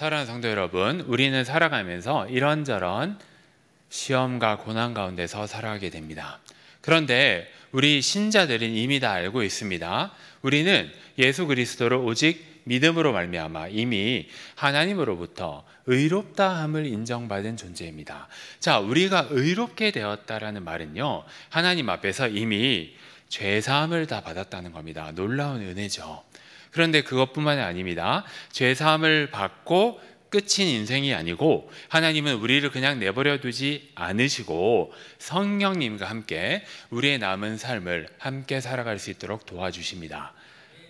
사랑하는 성도 여러분, 우리는 살아가면서 이런저런 시험과 고난 가운데서 살아가게 됩니다. 그런데 우리 신자들은 이미 다 알고 있습니다. 우리는 예수 그리스도를 오직 믿음으로 말미암아 이미 하나님으로부터 의롭다함을 인정받은 존재입니다. 자, 우리가 의롭게 되었다라는 말은요, 하나님 앞에서 이미 죄사함을 다 받았다는 겁니다. 놀라운 은혜죠. 그런데 그것뿐만이 아닙니다. 죄사함을 받고 끝인 인생이 아니고 하나님은 우리를 그냥 내버려 두지 않으시고 성령님과 함께 우리의 남은 삶을 함께 살아갈 수 있도록 도와주십니다.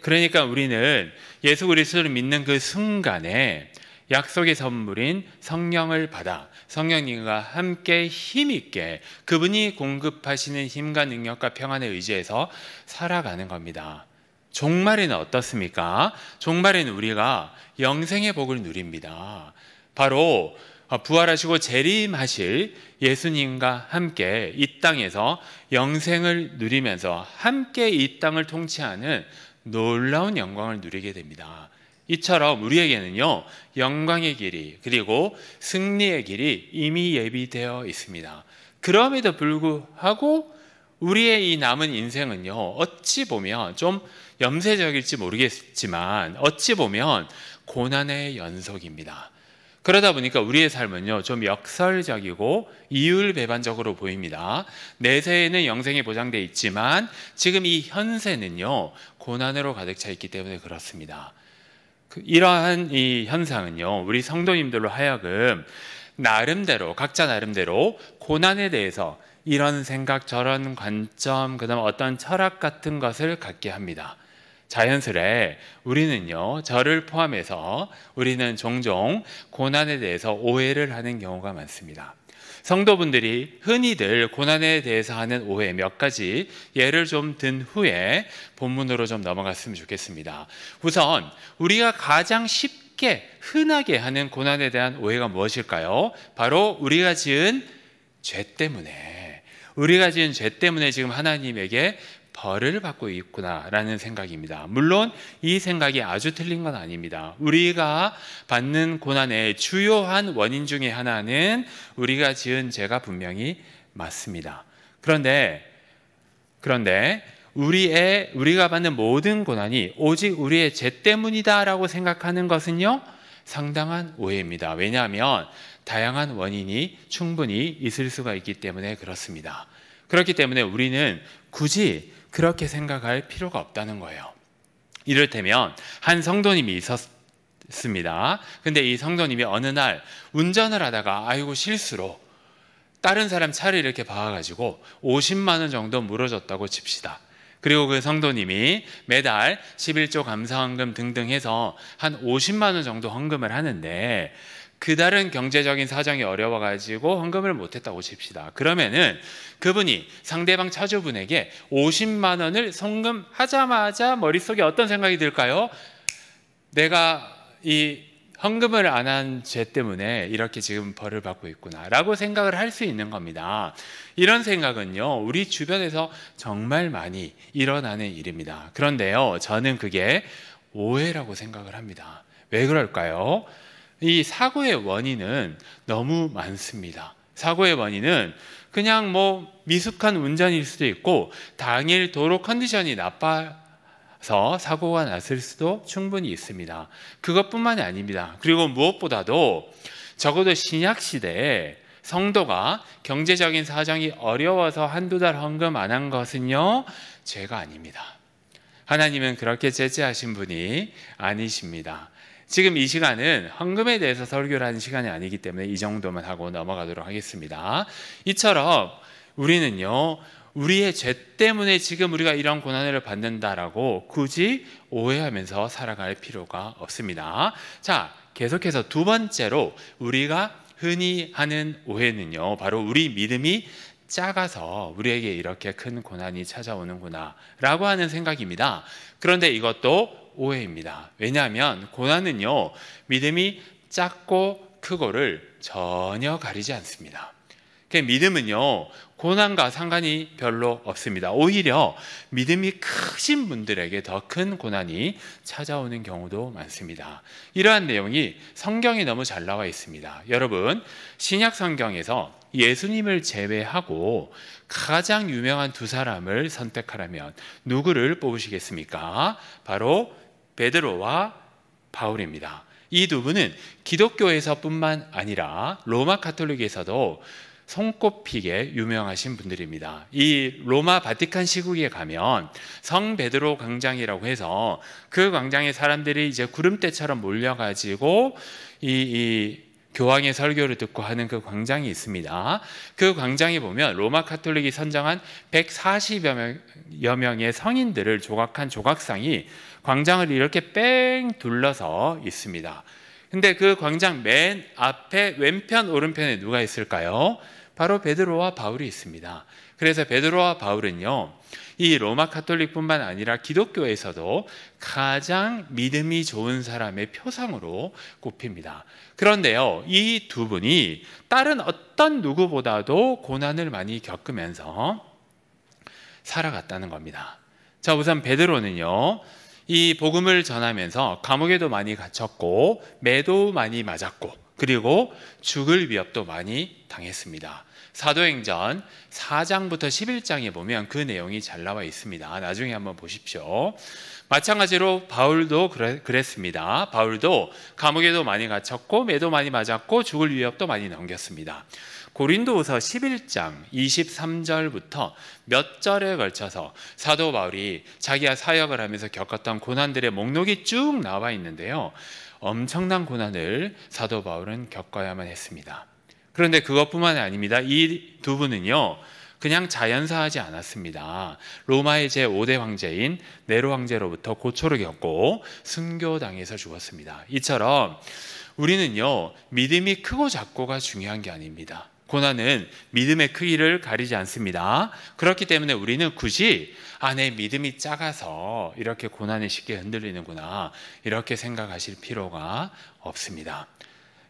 그러니까 우리는 예수 그리스도를 믿는 그 순간에 약속의 선물인 성령을 받아 성령님과 함께 힘있게 그분이 공급하시는 힘과 능력과 평안에 의지해서 살아가는 겁니다. 종말에는 어떻습니까? 종말에는 우리가 영생의 복을 누립니다. 바로 부활하시고 재림하실 예수님과 함께 이 땅에서 영생을 누리면서 함께 이 땅을 통치하는 놀라운 영광을 누리게 됩니다. 이처럼 우리에게는요, 영광의 길이 그리고 승리의 길이 이미 예비되어 있습니다. 그럼에도 불구하고 우리의 이 남은 인생은요, 어찌 보면 좀 염세적일지 모르겠지만 어찌 보면 고난의 연속입니다. 그러다 보니까 우리의 삶은요, 좀 역설적이고 이율배반적으로 보입니다. 내세에는 영생이 보장되어 있지만 지금 이 현세는요, 고난으로 가득 차 있기 때문에 그렇습니다. 이러한 이 현상은요, 우리 성도님들로 하여금 나름대로, 각자 나름대로 고난에 대해서 이런 생각, 저런 관점, 그 다음 어떤 철학 같은 것을 갖게 합니다. 자연스레 우리는요, 저를 포함해서 우리는 종종 고난에 대해서 오해를 하는 경우가 많습니다. 성도분들이 흔히들 고난에 대해서 하는 오해 몇 가지 예를 좀 든 후에 본문으로 좀 넘어갔으면 좋겠습니다. 우선 우리가 가장 쉽게 흔하게 하는 고난에 대한 오해가 무엇일까요? 바로 우리가 지은 죄 때문에, 우리가 지은 죄 때문에 지금 하나님에게 벌을 받고 있구나라는 생각입니다. 물론 이 생각이 아주 틀린 건 아닙니다. 우리가 받는 고난의 주요한 원인 중에 하나는 우리가 지은 죄가 분명히 맞습니다. 그런데 우리가 받는 모든 고난이 오직 우리의 죄 때문이다라고 생각하는 것은요, 상당한 오해입니다. 왜냐하면 다양한 원인이 충분히 있을 수가 있기 때문에 그렇습니다. 그렇기 때문에 우리는 굳이 그렇게 생각할 필요가 없다는 거예요. 이를테면 한 성도님이 있었습니다. 근데 이 성도님이 어느 날 운전을 하다가 아이고 실수로 다른 사람 차를 이렇게 박아가지고 50만 원 정도 물어줬다고 칩시다. 그리고 그 성도님이 매달 11조 감사헌금 등등 해서 한 50만 원 정도 헌금을 하는데 그달은 경제적인 사정이 어려워가지고 헌금을 못했다고 칩시다. 그러면은 그분이 상대방 차주분에게 50만 원을 송금하자마자 머릿속에 어떤 생각이 들까요? 내가 이 헌금을 안 한 죄 때문에 이렇게 지금 벌을 받고 있구나 라고 생각을 할 수 있는 겁니다. 이런 생각은요, 우리 주변에서 정말 많이 일어나는 일입니다. 그런데요, 저는 그게 오해라고 생각을 합니다. 왜 그럴까요? 이 사고의 원인은 너무 많습니다. 사고의 원인은 그냥 미숙한 운전일 수도 있고 당일 도로 컨디션이 나빠서 사고가 났을 수도 충분히 있습니다. 그것뿐만이 아닙니다. 그리고 무엇보다도 적어도 신약시대에 성도가 경제적인 사정이 어려워서 한두 달 헌금 안 한 것은요, 죄가 아닙니다. 하나님은 그렇게 제재하신 분이 아니십니다. 지금 이 시간은 헌금에 대해서 설교를 하는 시간이 아니기 때문에 이 정도만 하고 넘어가도록 하겠습니다. 이처럼 우리는요, 우리의 죄 때문에 지금 우리가 이런 고난을 받는다라고 굳이 오해하면서 살아갈 필요가 없습니다. 자, 계속해서 두 번째로 우리가 흔히 하는 오해는요, 바로 우리 믿음이 작아서 우리에게 이렇게 큰 고난이 찾아오는구나 라고 하는 생각입니다. 그런데 이것도 오해입니다. 왜냐하면 고난은요, 믿음이 작고 크고를 전혀 가리지 않습니다. 믿음은요, 고난과 상관이 별로 없습니다. 오히려 믿음이 크신 분들에게 더 큰 고난이 찾아오는 경우도 많습니다. 이러한 내용이 성경에 너무 잘 나와 있습니다. 여러분, 신약 성경에서 예수님을 제외하고 가장 유명한 두 사람을 선택하라면 누구를 뽑으시겠습니까? 바로 베드로와 바울입니다. 이 두 분은 기독교에서뿐만 아니라 로마 가톨릭에서도 손꼽히게 유명하신 분들입니다. 이 로마 바티칸 시국에 가면 성 베드로 광장이라고 해서 그 광장에 사람들이 이제 구름대처럼 몰려가지고 이 교황의 설교를 듣고 하는 그 광장이 있습니다. 그 광장에 보면 로마 가톨릭이 선정한 140여 명의 성인들을 조각한 조각상이 광장을 이렇게 뺑 둘러서 있습니다. 근데 그 광장 맨 앞에 왼편 오른편에 누가 있을까요? 바로 베드로와 바울이 있습니다. 그래서 베드로와 바울은요, 이 로마 가톨릭뿐만 아니라 기독교에서도 가장 믿음이 좋은 사람의 표상으로 꼽힙니다. 그런데요, 이 두 분이 다른 어떤 누구보다도 고난을 많이 겪으면서 살아갔다는 겁니다. 자, 우선 베드로는요, 이 복음을 전하면서 감옥에도 많이 갇혔고 매도 많이 맞았고 그리고 죽을 위협도 많이 당했습니다. 사도행전 4장부터 11장에 보면 그 내용이 잘 나와 있습니다. 나중에 한번 보십시오. 마찬가지로 바울도 그랬습니다. 바울도 감옥에도 많이 갇혔고 매도 많이 맞았고 죽을 위협도 많이 넘겼습니다. 고린도후서 11장 23절부터 몇 절에 걸쳐서 사도 바울이 자기가 사역을 하면서 겪었던 고난들의 목록이 쭉 나와 있는데요, 엄청난 고난을 사도 바울은 겪어야만 했습니다. 그런데 그것뿐만이 아닙니다. 이 두 분은요, 그냥 자연사하지 않았습니다. 로마의 제5대 황제인 네로 황제로부터 고초를 겪고 순교당해서 죽었습니다. 이처럼 우리는요, 믿음이 크고 작고가 중요한 게 아닙니다. 고난은 믿음의 크기를 가리지 않습니다. 그렇기 때문에 우리는 굳이 내 믿음이 작아서 이렇게 고난에 쉽게 흔들리는구나, 이렇게 생각하실 필요가 없습니다.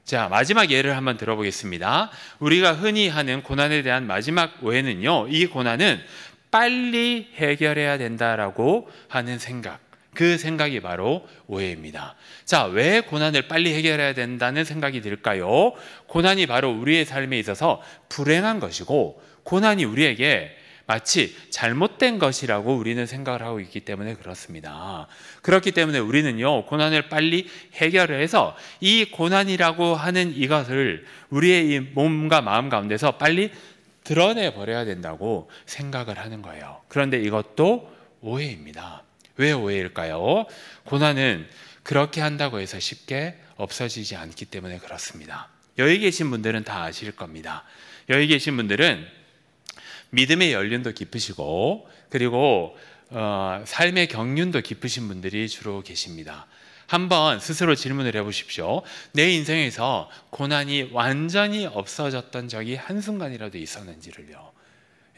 자, 마지막 예를 한번 들어보겠습니다. 우리가 흔히 하는 고난에 대한 마지막 오해는요, 이 고난은 빨리 해결해야 된다라고 하는 생각, 그 생각이 바로 오해입니다. 자, 왜 고난을 빨리 해결해야 된다는 생각이 들까요? 고난이 바로 우리의 삶에 있어서 불행한 것이고, 고난이 우리에게 마치 잘못된 것이라고 우리는 생각을 하고 있기 때문에 그렇습니다. 그렇기 때문에 우리는요, 고난을 빨리 해결을 해서 이 고난이라고 하는 이것을 우리의 이 몸과 마음 가운데서 빨리 드러내 버려야 된다고 생각을 하는 거예요. 그런데 이것도 오해입니다. 왜 오해일까요? 고난은 그렇게 한다고 해서 쉽게 없어지지 않기 때문에 그렇습니다. 여기 계신 분들은 다 아실 겁니다. 여기 계신 분들은 믿음의 연륜도 깊으시고 그리고 삶의 경륜도 깊으신 분들이 주로 계십니다. 한번 스스로 질문을 해보십시오. 내 인생에서 고난이 완전히 없어졌던 적이 한순간이라도 있었는지를요.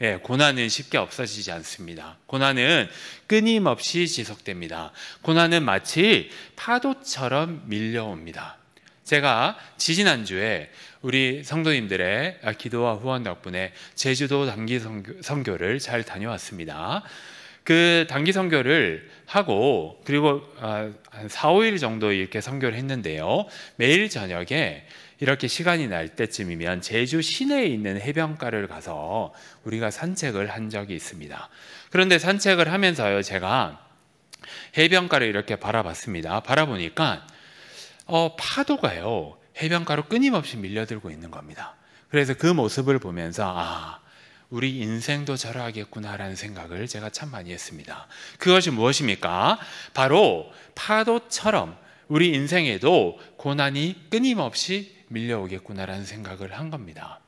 예, 고난은 쉽게 없어지지 않습니다. 고난은 끊임없이 지속됩니다. 고난은 마치 파도처럼 밀려옵니다. 제가 지지난주에 우리 성도님들의 기도와 후원 덕분에 제주도 단기 선교를 잘 다녀왔습니다. 그 단기 선교를 하고 그리고 한 4, 5일 정도 이렇게 선교를 했는데요, 매일 저녁에 이렇게 시간이 날 때쯤이면 제주 시내에 있는 해변가를 가서 우리가 산책을 한 적이 있습니다. 그런데 산책을 하면서요, 제가 해변가를 이렇게 바라봤습니다. 바라보니까 파도가요, 해변가로 끊임없이 밀려들고 있는 겁니다. 그래서 그 모습을 보면서 우리 인생도 저러하겠구나라는 생각을 제가 참 많이 했습니다. 그것이 무엇입니까? 바로 파도처럼 우리 인생에도 고난이 끊임없이 밀려오겠구나라는 생각을 한 겁니다.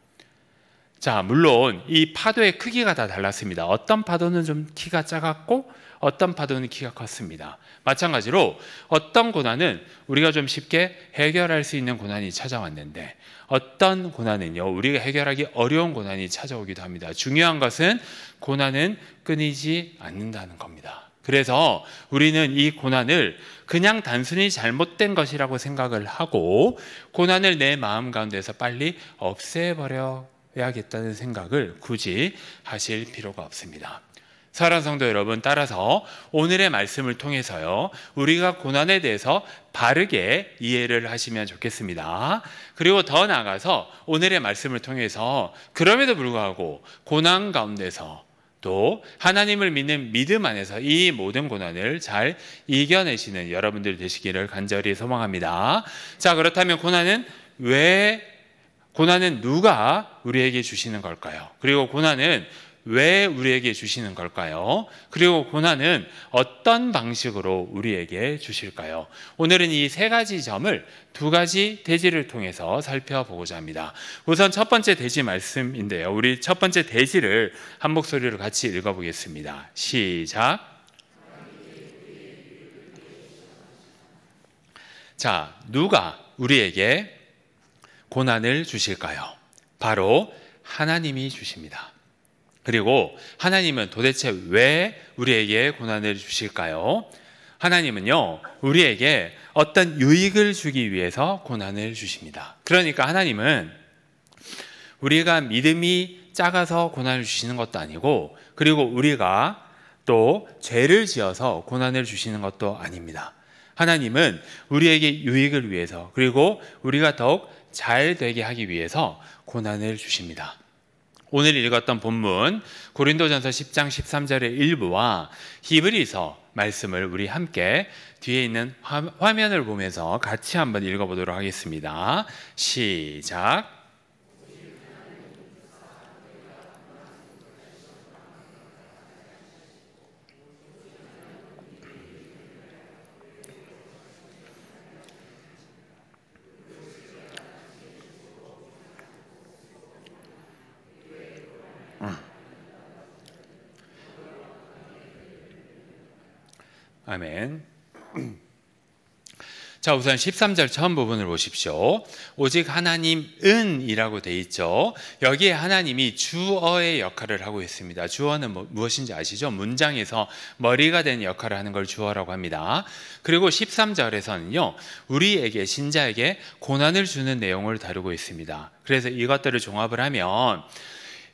자, 물론 이 파도의 크기가 다 달랐습니다. 어떤 파도는 좀 키가 작았고 어떤 파도는 키가 컸습니다. 마찬가지로 어떤 고난은 우리가 좀 쉽게 해결할 수 있는 고난이 찾아왔는데 어떤 고난은요, 우리가 해결하기 어려운 고난이 찾아오기도 합니다. 중요한 것은 고난은 끊이지 않는다는 겁니다. 그래서 우리는 이 고난을 그냥 단순히 잘못된 것이라고 생각을 하고 고난을 내 마음 가운데서 빨리 없애버려야 해야겠다는 생각을 굳이 하실 필요가 없습니다. 사랑하는 성도 여러분, 따라서 오늘의 말씀을 통해서요, 우리가 고난에 대해서 바르게 이해를 하시면 좋겠습니다. 그리고 더 나아가서 오늘의 말씀을 통해서 그럼에도 불구하고 고난 가운데서 또 하나님을 믿는 믿음 안에서 이 모든 고난을 잘 이겨내시는 여러분들 되시기를 간절히 소망합니다. 자, 그렇다면 고난은 누가 우리에게 주시는 걸까요? 그리고 고난은 왜 우리에게 주시는 걸까요? 그리고 고난은 어떤 방식으로 우리에게 주실까요? 오늘은 이 세 가지 점을 두 가지 대지를 통해서 살펴보고자 합니다. 우선 첫 번째 대지 말씀인데요. 우리 첫 번째 대지를 한 목소리로 같이 읽어보겠습니다. 시작. 자, 누가 우리에게 고난을 주실까요? 바로 하나님이 주십니다. 그리고 하나님은 도대체 왜 우리에게 고난을 주실까요? 하나님은요, 우리에게 어떤 유익을 주기 위해서 고난을 주십니다. 그러니까 하나님은 우리가 믿음이 작아서 고난을 주시는 것도 아니고, 그리고 우리가 또 죄를 지어서 고난을 주시는 것도 아닙니다. 하나님은 우리에게 유익을 위해서, 그리고 우리가 더욱 잘 되게 하기 위해서 고난을 주십니다. 오늘 읽었던 본문 고린도전서 10장 13절의 일부와 히브리서 말씀을 우리 함께 뒤에 있는 화면을 보면서 같이 한번 읽어보도록 하겠습니다. 시작. 아멘. 자, 우선 13절 처음 부분을 보십시오. 오직 하나님은 이라고 돼 있죠. 여기에 하나님이 주어의 역할을 하고 있습니다. 주어는 무엇인지 아시죠? 문장에서 머리가 된 역할을 하는 걸 주어라고 합니다. 그리고 13절에서는요, 우리에게, 신자에게 고난을 주는 내용을 다루고 있습니다. 그래서 이것들을 종합을 하면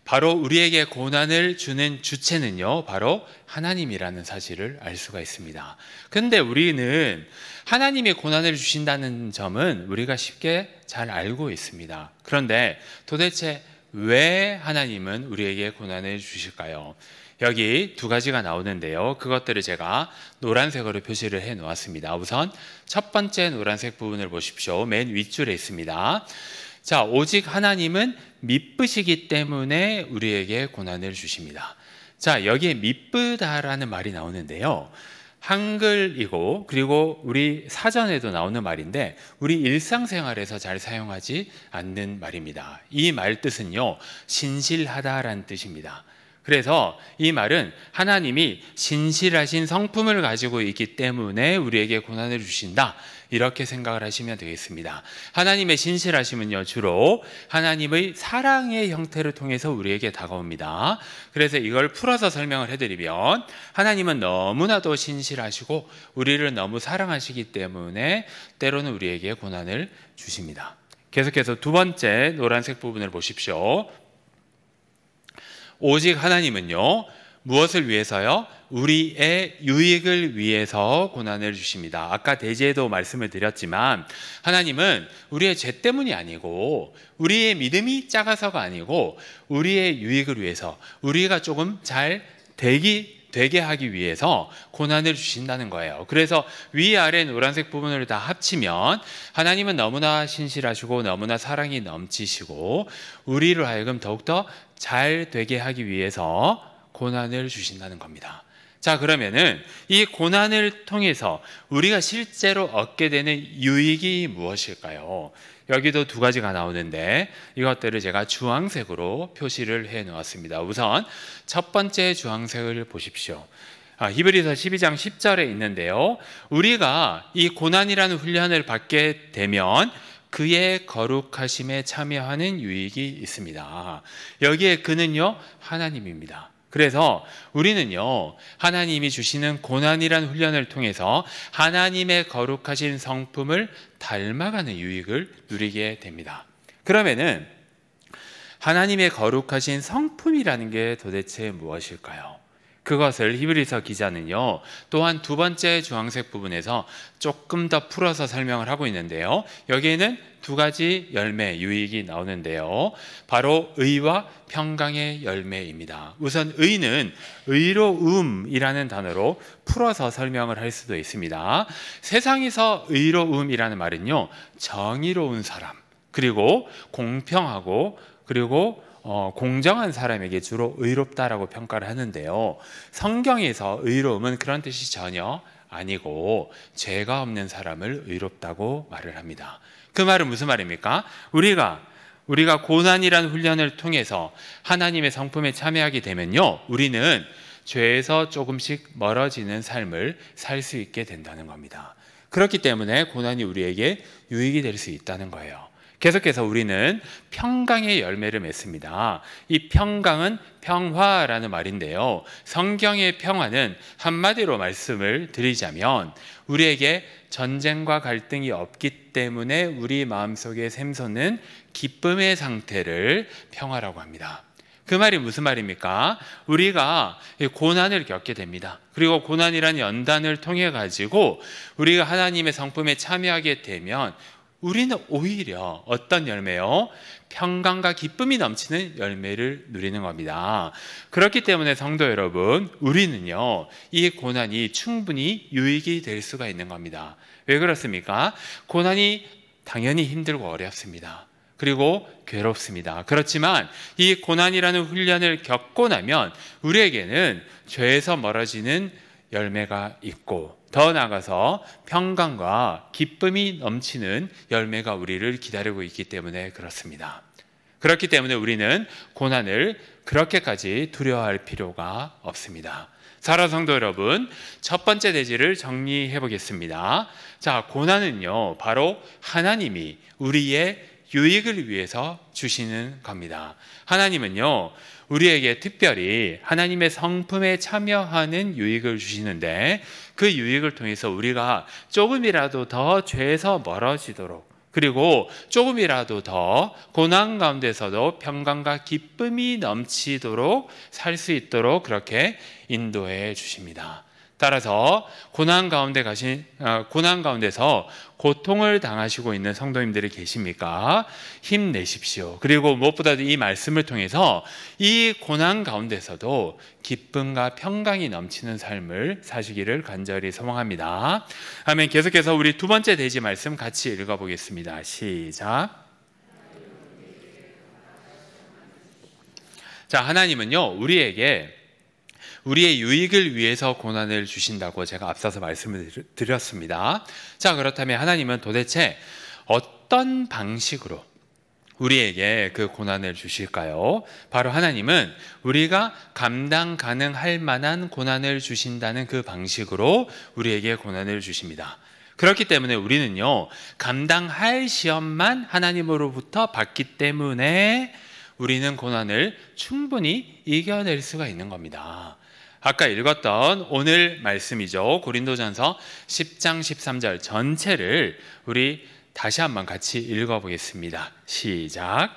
바로 우리에게 고난을 주는 주체는요, 바로 하나님이라는 사실을 알 수가 있습니다. 근데 우리는 하나님이 고난을 주신다는 점은 우리가 쉽게 잘 알고 있습니다. 그런데 도대체 왜 하나님은 우리에게 고난을 주실까요? 여기 두 가지가 나오는데요. 그것들을 제가 노란색으로 표시를 해 놓았습니다. 우선 첫 번째 노란색 부분을 보십시오. 맨 윗줄에 있습니다. 자, 오직 하나님은 미쁘시기 때문에 우리에게 고난을 주십니다. 자, 여기에 미쁘다라는 말이 나오는데요. 한글이고, 그리고 우리 사전에도 나오는 말인데 우리 일상생활에서 잘 사용하지 않는 말입니다. 이 말 뜻은요, 신실하다라는 뜻입니다. 그래서 이 말은 하나님이 신실하신 성품을 가지고 있기 때문에 우리에게 고난을 주신다, 이렇게 생각을 하시면 되겠습니다. 하나님의 신실하심은요, 주로 하나님의 사랑의 형태를 통해서 우리에게 다가옵니다. 그래서 이걸 풀어서 설명을 해드리면, 하나님은 너무나도 신실하시고 우리를 너무 사랑하시기 때문에 때로는 우리에게 고난을 주십니다. 계속해서 두 번째 노란색 부분을 보십시오. 오직 하나님은요, 무엇을 위해서요? 우리의 유익을 위해서 고난을 주십니다. 아까 대지에도 말씀을 드렸지만 하나님은 우리의 죄 때문이 아니고, 우리의 믿음이 작아서가 아니고, 우리의 유익을 위해서, 우리가 조금 잘 되게 하기 위해서 고난을 주신다는 거예요. 그래서 위아래 노란색 부분을 다 합치면 하나님은 너무나 신실하시고 너무나 사랑이 넘치시고 우리로 하여금 더욱더 잘 되게 하기 위해서 고난을 주신다는 겁니다. 자, 그러면은 이 고난을 통해서 우리가 실제로 얻게 되는 유익이 무엇일까요? 여기도 두 가지가 나오는데 이것들을 제가 주황색으로 표시를 해 놓았습니다. 우선 첫 번째 주황색을 보십시오. 히브리서 12장 10절에 있는데요. 우리가 이 고난이라는 훈련을 받게 되면 그의 거룩하심에 참여하는 유익이 있습니다. 여기에 그는요, 하나님입니다. 그래서 우리는요, 하나님이 주시는 고난이란 훈련을 통해서 하나님의 거룩하신 성품을 닮아가는 유익을 누리게 됩니다. 그러면은 하나님의 거룩하신 성품이라는 게 도대체 무엇일까요? 그것을 히브리서 기자는요, 또한 두 번째 주황색 부분에서 조금 더 풀어서 설명을 하고 있는데요. 여기에는 두 가지 열매, 유익이 나오는데요. 바로 의와 평강의 열매입니다. 우선 의는 의로움이라는 단어로 풀어서 설명을 할 수도 있습니다. 세상에서 의로움이라는 말은요, 정의로운 사람, 그리고 공평하고 그리고 공정한 사람에게 주로 의롭다라고 평가를 하는데요. 성경에서 의로움은 그런 뜻이 전혀 아니고 죄가 없는 사람을 의롭다고 말을 합니다. 그 말은 무슨 말입니까? 우리가 고난이라는 훈련을 통해서 하나님의 성품에 참여하게 되면요, 우리는 죄에서 조금씩 멀어지는 삶을 살 수 있게 된다는 겁니다. 그렇기 때문에 고난이 우리에게 유익이 될 수 있다는 거예요. 계속해서 우리는 평강의 열매를 맺습니다. 이 평강은 평화라는 말인데요. 성경의 평화는 한마디로 말씀을 드리자면 우리에게 전쟁과 갈등이 없기 때문에 우리 마음속에 샘솟는 기쁨의 상태를 평화라고 합니다. 그 말이 무슨 말입니까? 우리가 고난을 겪게 됩니다. 그리고 고난이라는 연단을 통해 가지고 우리가 하나님의 성품에 참여하게 되면 우리는 오히려 어떤 열매요? 평강과 기쁨이 넘치는 열매를 누리는 겁니다. 그렇기 때문에 성도 여러분, 우리는요, 이 고난이 충분히 유익이 될 수가 있는 겁니다. 왜 그렇습니까? 고난이 당연히 힘들고 어렵습니다. 그리고 괴롭습니다. 그렇지만 이 고난이라는 훈련을 겪고 나면 우리에게는 죄에서 멀어지는 열매가 있고, 더 나아가서 평강과 기쁨이 넘치는 열매가 우리를 기다리고 있기 때문에 그렇습니다. 그렇기 때문에 우리는 고난을 그렇게까지 두려워할 필요가 없습니다. 사랑하는 성도 여러분, 첫 번째 대지를 정리해 보겠습니다. 자, 고난은요, 바로 하나님이 우리의 유익을 위해서 주시는 겁니다. 하나님은요, 우리에게 특별히 하나님의 성품에 참여하는 유익을 주시는데, 그 유익을 통해서 우리가 조금이라도 더 죄에서 멀어지도록, 그리고 조금이라도 더 고난 가운데서도 평강과 기쁨이 넘치도록 살 수 있도록 그렇게 인도해 주십니다. 따라서 고난 가운데서 고통을 당하시고 있는 성도님들이 계십니까? 힘내십시오. 그리고 무엇보다도 이 말씀을 통해서 이 고난 가운데서도 기쁨과 평강이 넘치는 삶을 사시기를 간절히 소망합니다. 아멘. 계속해서 우리 두 번째 대지 말씀 같이 읽어보겠습니다. 시작. 자, 하나님은요, 우리의 유익을 위해서 고난을 주신다고 제가 앞서서 말씀을 드렸습니다. 자, 그렇다면 하나님은 도대체 어떤 방식으로 우리에게 그 고난을 주실까요? 바로 하나님은 우리가 감당 가능할 만한 고난을 주신다는 그 방식으로 우리에게 고난을 주십니다. 그렇기 때문에 우리는요, 감당할 시험만 하나님으로부터 받기 때문에 우리는 고난을 충분히 이겨낼 수가 있는 겁니다. 아까 읽었던 오늘 말씀이죠. 고린도전서 10장 13절 전체를 우리 다시 한번 같이 읽어보겠습니다. 시작.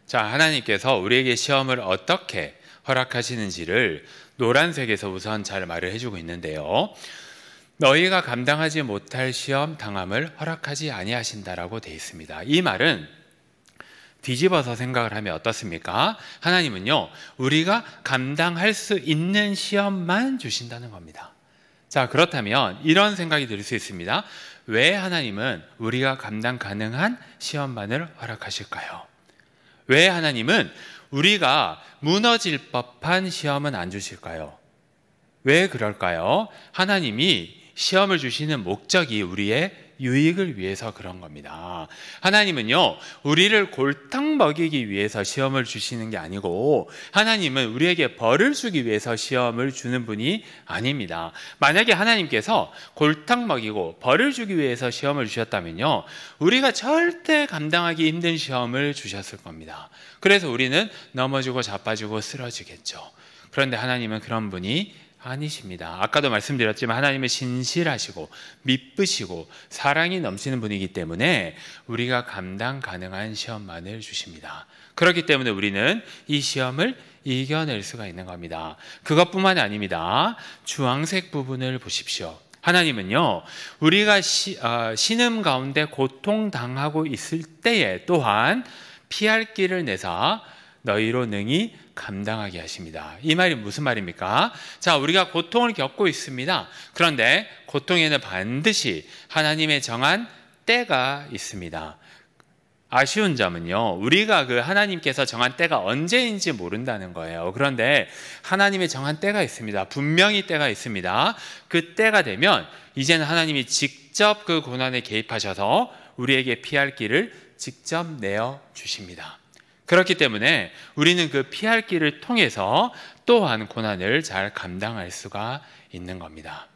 자, 하나님께서 우리에게 시험을 어떻게 허락하시는지를 노란색에서 우선 잘 말을 해주고 있는데요. 너희가 감당하지 못할 시험 당함을 허락하지 아니하신다라고 되어 있습니다. 이 말은 뒤집어서 생각을 하면 어떻습니까? 하나님은요, 우리가 감당할 수 있는 시험만 주신다는 겁니다. 자, 그렇다면 이런 생각이 들 수 있습니다. 왜 하나님은 우리가 감당 가능한 시험만을 허락하실까요? 왜 하나님은 우리가 무너질 법한 시험은 안 주실까요? 왜 그럴까요? 하나님이 시험을 주시는 목적이 우리의 유익을 위해서 그런 겁니다. 하나님은요, 우리를 골탕 먹이기 위해서 시험을 주시는 게 아니고, 하나님은 우리에게 벌을 주기 위해서 시험을 주는 분이 아닙니다. 만약에 하나님께서 골탕 먹이고 벌을 주기 위해서 시험을 주셨다면요, 우리가 절대 감당하기 힘든 시험을 주셨을 겁니다. 그래서 우리는 넘어지고 자빠지고 쓰러지겠죠. 그런데 하나님은 그런 분이 아니십니다. 아까도 말씀드렸지만 하나님은 신실하시고 미쁘시고 사랑이 넘치는 분이기 때문에 우리가 감당 가능한 시험만을 주십니다. 그렇기 때문에 우리는 이 시험을 이겨낼 수가 있는 겁니다. 그것뿐만이 아닙니다. 주황색 부분을 보십시오. 하나님은요, 우리가 신음 가운데 고통당하고 있을 때에 또한 피할 길을 내사 너희로 능히 감당하게 하십니다. 이 말이 무슨 말입니까? 자, 우리가 고통을 겪고 있습니다. 그런데 고통에는 반드시 하나님의 정한 때가 있습니다. 아쉬운 점은요, 우리가 그 하나님께서 정한 때가 언제인지 모른다는 거예요. 그런데 하나님의 정한 때가 있습니다. 분명히 때가 있습니다. 그 때가 되면 이제는 하나님이 직접 그 고난에 개입하셔서 우리에게 피할 길을 직접 내어 주십니다. 그렇기 때문에 우리는 그 피할 길을 통해서 또한 고난을 잘 감당할 수가 있는 겁니다.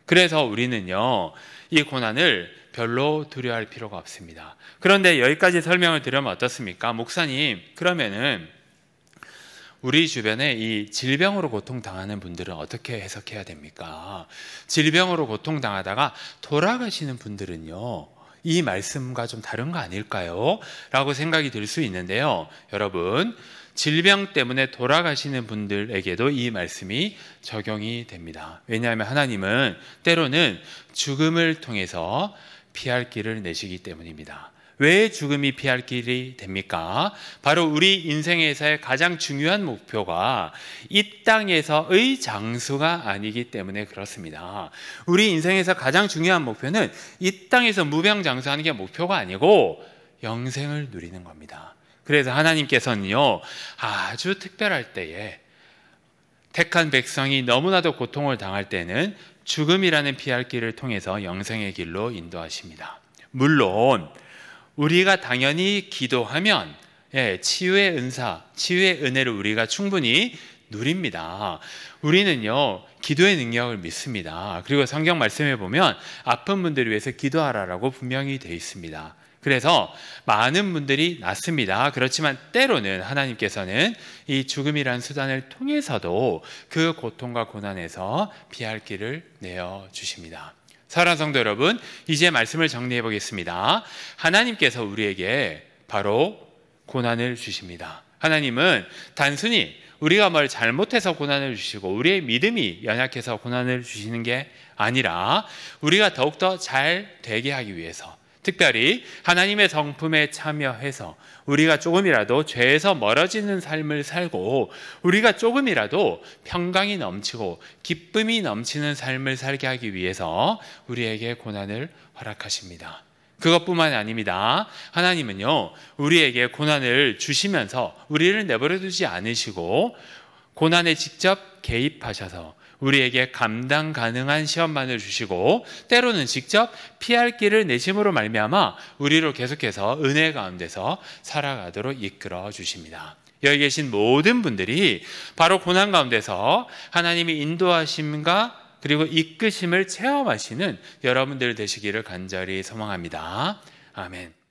그래서 우리는요, 이 고난을 별로 두려워할 필요가 없습니다. 그런데 여기까지 설명을 드리면 어떻습니까? 목사님, 그러면은 우리 주변에 이 질병으로 고통당하는 분들은 어떻게 해석해야 됩니까? 질병으로 고통당하다가 돌아가시는 분들은요, 이 말씀과 좀 다른 거 아닐까요? 라고 생각이 들 수 있는데요. 여러분, 질병 때문에 돌아가시는 분들에게도 이 말씀이 적용이 됩니다. 왜냐하면 하나님은 때로는 죽음을 통해서 피할 길을 내시기 때문입니다. 왜 죽음이 피할 길이 됩니까? 바로 우리 인생에서의 가장 중요한 목표가 이 땅에서의 장수가 아니기 때문에 그렇습니다. 우리 인생에서 가장 중요한 목표는 이 땅에서 무병장수하는 게 목표가 아니고 영생을 누리는 겁니다. 그래서 하나님께서는요, 아주 특별할 때에 택한 백성이 너무나도 고통을 당할 때는 죽음이라는 피할 길을 통해서 영생의 길로 인도하십니다. 물론 우리가 당연히 기도하면 치유의 은사, 치유의 은혜를 우리가 충분히 누립니다. 우리는요, 기도의 능력을 믿습니다. 그리고 성경 말씀에 보면 아픈 분들을 위해서 기도하라라고 분명히 되어 있습니다. 그래서 많은 분들이 낫습니다. 그렇지만 때로는 하나님께서는 이 죽음이라는 수단을 통해서도 그 고통과 고난에서 피할 길을 내어 주십니다. 사랑하는 성도 여러분, 이제 말씀을 정리해 보겠습니다. 하나님께서 우리에게 바로 고난을 주십니다. 하나님은 단순히 우리가 뭘 잘못해서 고난을 주시고 우리의 믿음이 연약해서 고난을 주시는 게 아니라 우리가 더욱더 잘 되게 하기 위해서, 특별히 하나님의 성품에 참여해서 우리가 조금이라도 죄에서 멀어지는 삶을 살고 우리가 조금이라도 평강이 넘치고 기쁨이 넘치는 삶을 살게 하기 위해서 우리에게 고난을 허락하십니다. 그것뿐만 아닙니다. 하나님은요, 우리에게 고난을 주시면서 우리를 내버려 두지 않으시고 고난에 직접 개입하셔서 우리에게 감당 가능한 시험만을 주시고 때로는 직접 피할 길을 내심으로 말미암아 우리로 계속해서 은혜 가운데서 살아가도록 이끌어 주십니다. 여기 계신 모든 분들이 바로 고난 가운데서 하나님이 인도하심과 그리고 이끄심을 체험하시는 여러분들 되시기를 간절히 소망합니다. 아멘.